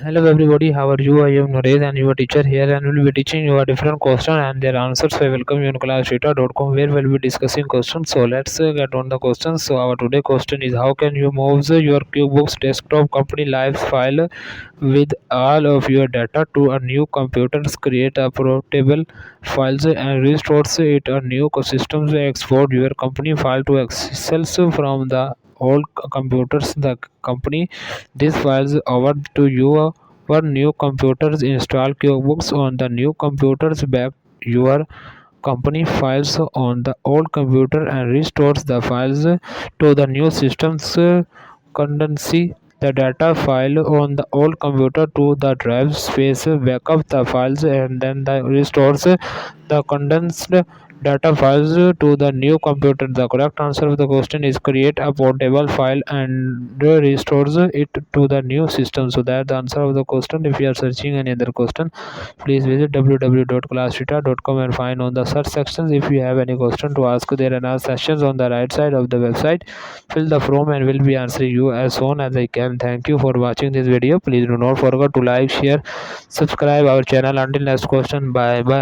Hello everybody, how are you? I am Naresh and your teacher here and will be teaching you a different question and their answers. So I welcome you on classrita.com where we'll be discussing questions. So let's get on the questions. So our today question is how can you move your QuickBooks Desktop company live file with all of your data to a new computer, create a portable files and restores it a new systems, export your company file to Excel from the old computers the company these files over to your new computers. Install QuickBooks on the new computers, back your company files on the old computer and restores the files to the new systems. Condense the data file on the old computer to the drive space, backup the files and then the restores the condensed data files to the new computer. The correct answer of the question is create a portable file and restores it to the new system. So that the answer of the question. If you are searching any other question, please visit www.classrita.com and find on the search sections. If you have any question to ask, there are sections on the right side of the website. Fill the form and will be answering you as soon as I can. Thank you for watching this video. Please do not forget to like, share, subscribe our channel. Until next question, bye bye.